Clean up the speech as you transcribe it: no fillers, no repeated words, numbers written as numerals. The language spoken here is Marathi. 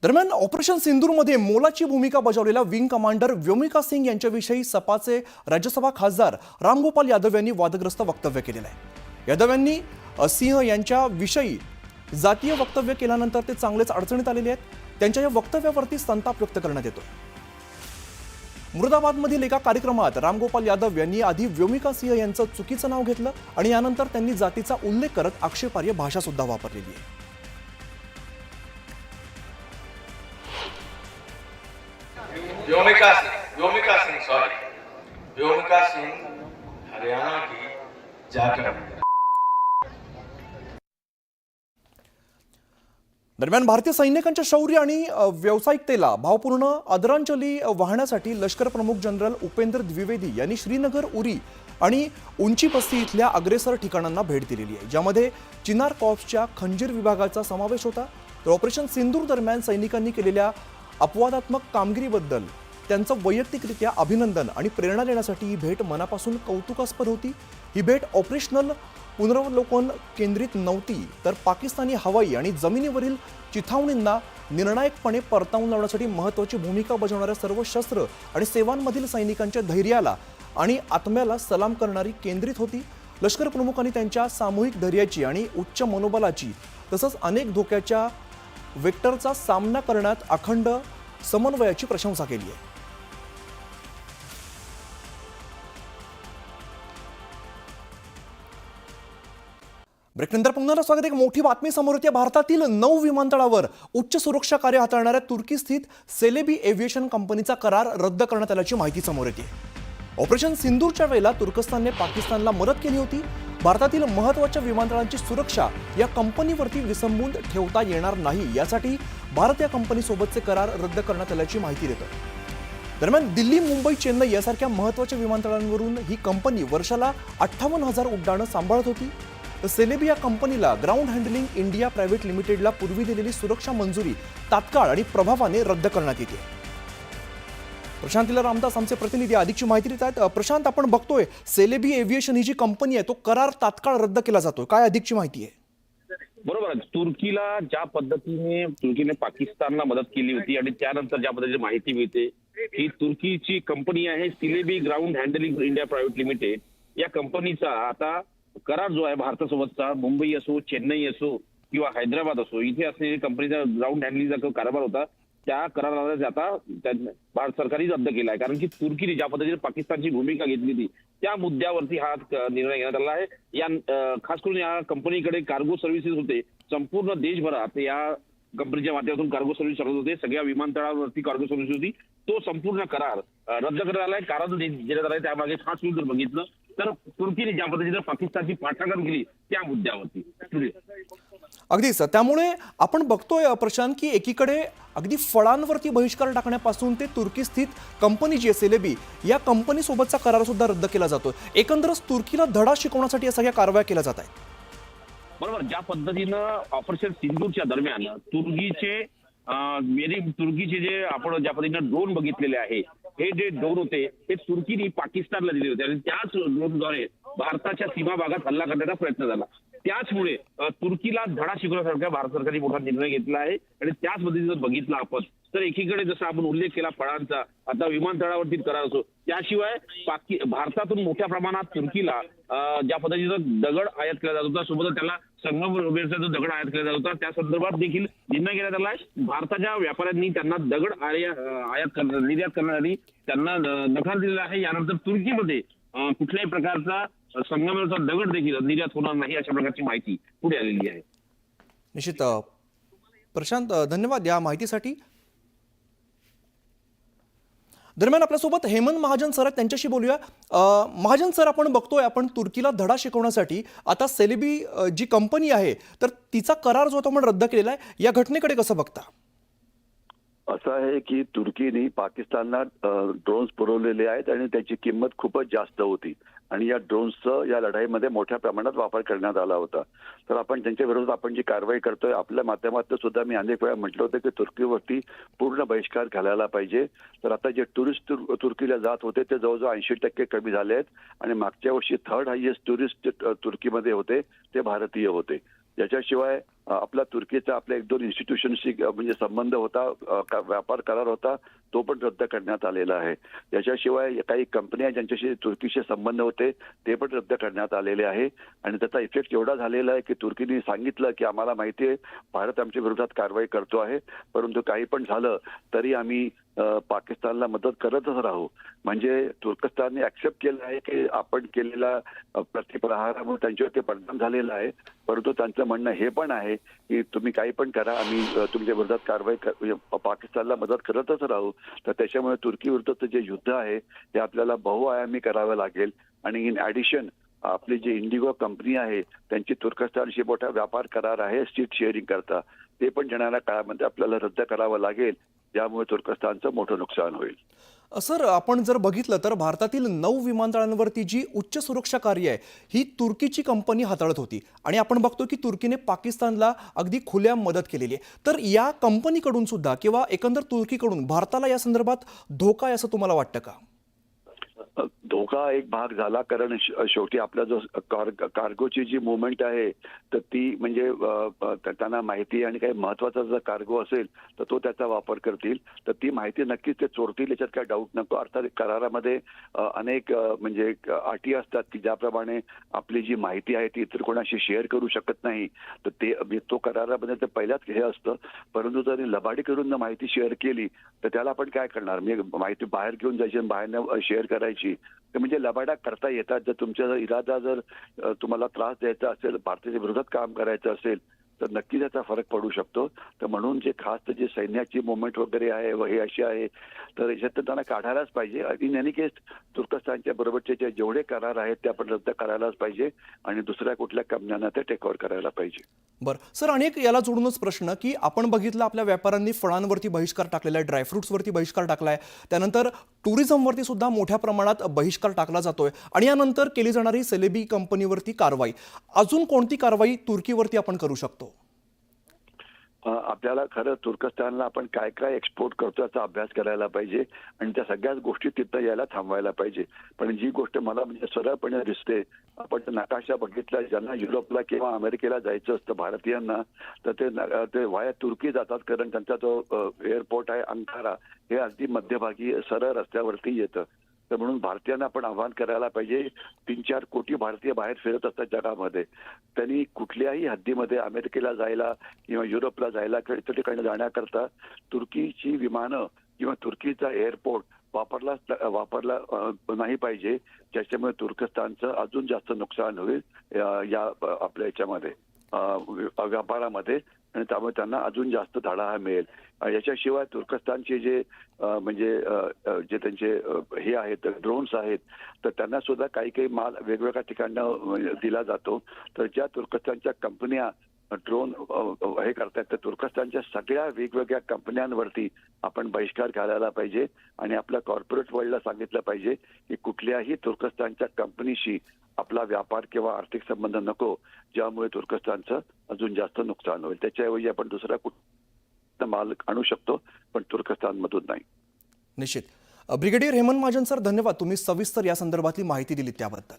दरम्यान ऑपरेशन सिंदूरमध्ये मोलाची भूमिका बजावलेल्या विंग कमांडर व्योमिका सिंग यांच्याविषयी सपाचे राज्यसभा खासदार रामगोपाल यादव यांनी वादग्रस्त वक्तव्य केलेलं आहे। यादव यांनी सिंह यांच्याविषयी जातीय वक्तव्य केल्यानंतर ते चांगलेच अडचणीत आलेले आहेत। त्यांच्या या वक्तव्यावरती संताप व्यक्त करण्यात येतो। मुर्दाबादमधील एका कार्यक्रमात रामगोपाल यादव यांनी आधी व्योमिका सिंह यांचं चुकीचं नाव घेतलं आणि यानंतर त्यांनी जातीचा उल्लेख करत आक्षेपार्ह भाषा सुद्धा वापरलेली आहे। व्योमिका सिंह हरियाणा की जाकर। दरम्यान भारतीय सैनिकांच्या शौर्य आणि व्यावसायिकतेला भावपूर्ण आदरांजली वाहण्यासाठी लष्कर प्रमुख जनरल उपेंद्र द्विवेदी यांनी श्रीनगर, उरी आणि उंची बस्ती इथल्या अग्रेसर ठिकाणांना भेट दिलेली आहे, ज्यामध्ये चिनार कॉर्प्सच्या खंजीर विभागाचा समावेश होता। तर ऑपरेशन सिंदूर दरम्यान सैनिकांनी केलेल्या अपवादात्मक कामगिरीबद्दल त्यांचं वैयक्तिकरित्या अभिनंदन आणि प्रेरणा देण्यासाठी ही भेट मनापासून कौतुकास्पद होती। ही भेट ऑपरेशनल पुनरावलोकन केंद्रित नव्हती, तर पाकिस्तानी हवाई आणि जमिनीवरील चिथावणींना निर्णायकपणे परतावून लावण्यासाठी महत्त्वाची भूमिका बजावणाऱ्या सर्व शस्त्र आणि सेवांमधील सैनिकांच्या धैर्याला आणि आत्म्याला सलाम करणारी केंद्रित होती। लष्कर प्रमुखांनी त्यांच्या सामूहिक धैर्याची आणि उच्च मनोबलाची तसंच अनेक धोक्याच्या वेक्टरचा सामना करण्यात अखंड समन्वयाची प्रशंसा केली आहे। ब्रेकनंतर पुन्हा स्वागत। एक मोठी बातमी समोर येते। भारतातील 9 विमानतळावर उच्च सुरक्षा कार्य हाताळणाऱ्या तुर्की स्थित सेलेबी एव्हिएशन कंपनीचा करार रद्द करण्यात आल्याची माहिती समोर येते। ऑपरेशन सिंदूरच्या वेळेला तुर्कस्तानने पाकिस्तानला मदत केली होती। भारतातील महत्त्वाच्या विमानतळांची सुरक्षा या कंपनीवरती विसंबून ठेवता येणार नाही, यासाठी भारत या कंपनीसोबतचे करार रद्द करण्यात आल्याची माहिती देतं। दरम्यान दिल्ली, मुंबई, चेन्नई यासारख्या महत्त्वाच्या विमानतळांवरून ही कंपनी वर्षाला 58,000 उड्डाणं सांभाळत होती। सेलेबी या कंपनीला ग्राउंड हँडलिंग इंडिया प्रायव्हेट लिमिटेडला पूर्वी दिलेली सुरक्षा मंजुरी तात्काळ आणि प्रभावाने रद्द करण्यात येते। प्रशांतीला रामदास आमचे प्रतिनिधी अधिकची माहिती देत आहेत। प्रशांत, आपण बघतोय सेलेबी एव्हिएशन ही जी कंपनी आहे तो करार तात्काळ रद्द केला जातोय, काय अधिकची माहिती आहे? बरोबर, तुर्कीला ज्या पद्धतीने तुर्कीने पाकिस्तानला मदत केली होती आणि त्यानंतर ज्या पद्धतीने माहिती मिळते ही तुर्कीची कंपनी आहे Celebi ground handling India private limited. या कंपनीचा आता करार जो आहे भारतासोबतचा, मुंबई असो, चेन्नई असो किंवा हैदराबाद असो, इथे असलेली कंपनीचा ग्राउंड हँडलिंगचा कारभार होता, त्या कराराला आता भारत सरकारने रद्द केला आहे। कारण की तुर्कीने ज्या पद्धतीने पाकिस्तानची भूमिका घेतली होती त्या मुद्द्यावरती हा निर्णय घेण्यात आला आहे। या खास करून या कंपनीकडे कार्गो सर्व्हिसेस होते, संपूर्ण देशभरात या कंपनीच्या माध्यमातून कार्गो सर्व्हिस चालत होते, सगळ्या विमानतळावरती कार्गो सर्व्हिस होती। तो संपूर्ण करार रद्द करण्यात आलाय। कारण देण्यात आलाय त्यामागे खास करून जर बघितलं तर तुर्कीने ज्या पद्धतीने पाकिस्तानची पाठराखण केली त्या मुद्द्यावरती। अगदीच, त्यामुळे आपण बघतोय प्रशांत की एकीकडे अगदी फळांवरती बहिष्कार टाकण्यापासून ते तुर्की स्थित कंपनी जी सेलेबी या कंपनी सोबतचा करार सुद्धा रद्द केला जातो। एकंदरच तुर्कीला धडा शिकवण्यासाठी या सगळ्या कारवाया केल्या जात आहेत। बरोबर, ज्या पद्धतीनं ऑपरेशन सिंदूरच्या दरम्यान तुर्कीचे जे आपण ज्या पद्धतीनं ड्रोन बघितलेले आहे, हे जे ड्रोन होते हे तुर्कीने पाकिस्तानला दिले होते आणि त्याच ड्रोनद्वारे भारताच्या सीमा भागात हल्ला करण्याचा प्रयत्न झाला। त्याचमुळे तुर्कीला धडा शिकवण्यासारखा भारत सरकारने मोठा निर्णय घेतला आहे। आणि त्याच पद्धतीने जर बघितलं आपण तर एकीकडे जसं आपण उल्लेख केला फळांचा, आता विमानतळावरती करार असो, त्याशिवाय भारतातून मोठ्या प्रमाणात तुर्कीला ज्या पद्धतीनं दगड आयात केला जात होता, सोबतच त्याला संगमरवरचा जो दगड आयात केला जात होता त्या संदर्भात देखील निर्णय घेण्यात आला आहे। भारताच्या व्यापाऱ्यांनी त्यांना दगड निर्यात करण्यासाठी त्यांना नकार दिलेला आहे। यानंतर तुर्कीमध्ये कुठल्याही प्रकारचा संगमरवरचा दगड देखील निर्यात होणार नाही, अशा प्रकारची माहिती पुढे आलेली आहे। निश्चित प्रशांत, धन्यवाद या माहितीसाठी। दरम्यान आपल्यासोबत हेमंत महाजन सर आहेत, त्यांच्याशी बोलूया। महाजन सर, आपण बघतोय आपण तुर्कीला धडा शिकवण्यासाठी आता सेलेबी जी कंपनी आहे तर तिचा करार जो आपण रद्द केलेला आहे, या घटनेकडे कसं बघता? असं आहे की तुर्कीने पाकिस्तानला ड्रोन्स पुरवलेले आहेत आणि त्याची किंमत खूपच जास्त होती आणि या ड्रोन्सचं या लढाईमध्ये मोठ्या प्रमाणात वापर करण्यात आला होता। तर आपण त्यांच्या विरोधात आपण जी कारवाई करतोय, आपल्या माध्यमातून सुद्धा मी अनेक वेळा म्हटलं होतं की तुर्कीवरती पूर्ण बहिष्कार घालायला पाहिजे। तर आता जे टुरिस्ट तुर्कीला जात होते ते जवळजवळ 80% कमी झाले आहेत आणि मागच्या वर्षी 3rd हायेस्ट टुरिस्ट तुर्कीमध्ये होते ते भारतीय होते। याच्याशिवाय आपला तुर्कीचा आपल्या 1-2 इन्स्टिट्यूशनशी म्हणजे संबंध होता, व्यापार करार होता, तो पण रद्द करण्यात आलेला आहे. याच्याशिवाय काही कंपन्या ज्यांच्याशी तुर्कीचे संबंध होते ते पण रद्द करण्यात आलेले आहे. आणि त्याचा इफेक्ट एवढा झालेला आहे की तुर्कीने सांगितलं की आम्हाला माहिती आहे भारत आमच्या विरोधात कारवाई करतो आहे, परंतु काही पण झालं तरी आम्ही पाकिस्तानला मदत करतच राहू. म्हणजे तुर्कस्तानने ऍक्सेप्ट केलं आहे की आपण केलेला प्रतिप्रहारामुळे त्यांच्यावरती परिणाम झालेला आहे, परंतु त्यांचं म्हणणं हे पण आहे की तुम्ही काही पण करा, आम्ही तुमच्या विरोधात कारवाई पाकिस्तानला मदत करतच राहू. तर त्याच्यामुळे तुर्की विरुद्धचं जे युद्ध आहे ते आपल्याला बहुआयामी करावं लागेल. आणि इन ॲडिशन आपली जी इंडिगो कंपनी आहे त्यांची तुर्कस्तानशी मोठा व्यापार करार आहे सीट शेअरिंग करता, ते पण येणाऱ्या काळामध्ये आपल्याला रद्द करावं लागेल, ज्यामुळे तुर्कस्तानचं मोठं नुकसान होईल. सर, आपण जर बघितलं तर भारतातील 9 विमानतळांवरती जी उच्च सुरक्षा कार्य आहे ही तुर्कीची कंपनी हाताळत होती आणि आपण बघतो की तुर्कीने पाकिस्तानला अगदी खुल्या मदत केलेली आहे. तर या कंपनीकडून सुद्धा किंवा एकंदर तुर्कीकडून भारताला या संदर्भात धोका आहे असं तुम्हाला वाटतं का? धोका एक भाग झाला, कारण शेवटी आपला जो कार्गोची जी मुवमेंट आहे तर ती म्हणजे त्यांना माहिती आणि काही महत्वाचा जर कार्गो असेल तर तो त्याचा वापर करतील, तर ती माहिती नक्कीच ते चोरतील, याच्यात काय डाऊट नको. अर्थात करारामध्ये अनेक म्हणजे अटी असतात की ज्याप्रमाणे आपली जी माहिती आहे ती इतर कोणाशी शेअर करू शकत नाही, तर ते तो करारामध्ये ते पहिल्याच हे असतं. परंतु जर लबाडी करून माहिती शेअर केली तर त्याला आपण काय करणार? मी माहिती बाहेर घेऊन जायची आणि बाहेरनं शेअर करायची, ते म्हणजे लबाडा करता येतात. जर तुमचा इरादा जर तुम्हाला त्रास द्यायचा असेल, भारताच्या विरोधात काम करायचं असेल तर नक्की त्याचा फरक पडू शकतो. तर म्हणून जे खास जे सैन्याची मुवमेंट वगैरे आहे व हे अशी आहे तर याच्यात तर त्यांना काढायलाच पाहिजे. इन एनी केस तुर्कस्तानच्या बरोबरचे जे जेवढे करार आहेत ते आपण रद्द करायलाच पाहिजे आणि दुसऱ्या कुठल्या कंपन्यांना ते टेक ओव्हर करायला पाहिजे. बरं सर, अनेक याला जोडूनच प्रश्न की आपण बघितलं आपल्या व्यापाऱ्यांनी फळांवरती बहिष्कार टाकलेला आहे, ड्रायफ्रुट्सवरती बहिष्कार टाकलाय, त्यानंतर टुरिझमवरती सुद्धा मोठ्या प्रमाणात बहिष्कार टाकला जातोय आणि यानंतर केली जाणारी सेलेबी कंपनीवरती कारवाई. अजून कोणती कारवाई तुर्कीवरती आपण करू शकतो? आपल्याला खरं तुर्कस्तानला आपण काय काय एक्सपोर्ट करतो याचा अभ्यास करायला पाहिजे आणि त्या सगळ्याच गोष्टी तिथं यायला थांबवायला पाहिजे. पण जी गोष्ट मला म्हणजे सरळपणे दिसते, आपण नकाशा बघितला, ज्यांना युरोपला किंवा अमेरिकेला जायचं असतं भारतीयांना तर ते वाया तुर्की जातात, कारण त्यांचा जो एअरपोर्ट आहे अंकारा हे अगदी मध्यभागी सरळ रस्त्यावरती येतं. तर म्हणून भारतीयांना आपण आवाहन करायला पाहिजे. 3-4 कोटी भारतीय बाहेर फिरत असतात जगामध्ये, त्यांनी कुठल्याही हद्दीमध्ये अमेरिकेला जायला किंवा युरोपला जायला किंवा इतर ठिकाणी जाण्याकरता तुर्कीची विमानं किंवा तुर्कीचा एअरपोर्ट वापरला नाही पाहिजे, ज्याच्यामुळे तुर्कस्तानचं अजून जास्त नुकसान होईल या आपल्या याच्यामध्ये व्यापारामध्ये आणि त्यामुळे त्यांना अजून जास्त धडा मिळेल. याच्याशिवाय तुर्कस्तानचे जे म्हणजे जे त्यांचे हे आहेत ड्रोन्स आहेत तर त्यांना सुद्धा काही काही माल वेगवेगळ्या ठिकाणं दिला जातो. तर ज्या तुर्कस्तानच्या कंपन्या ड्रोन हे करतात तर तुर्कस्तानच्या सगळ्या वेगवेगळ्या कंपन्यांवरती आपण बहिष्कार घालायला पाहिजे आणि आपल्या कॉर्पोरेट वर्ल्डला सांगितलं पाहिजे की कुठल्याही तुर्कस्तानच्या कंपनीशी आपला व्यापार किंवा आर्थिक संबंध नको, ज्यामुळे तुर्कस्तानचं अजून जास्त नुकसान होईल. त्याच्याऐवजी आपण दुसरा कुठला माल आणू शकतो, पण तुर्कस्तानमधून नाही. निश्चित. ब्रिगेडियर हेमंत महाजन सर, धन्यवाद. तुम्ही सविस्तर या संदर्भातली माहिती दिली त्याबद्दल.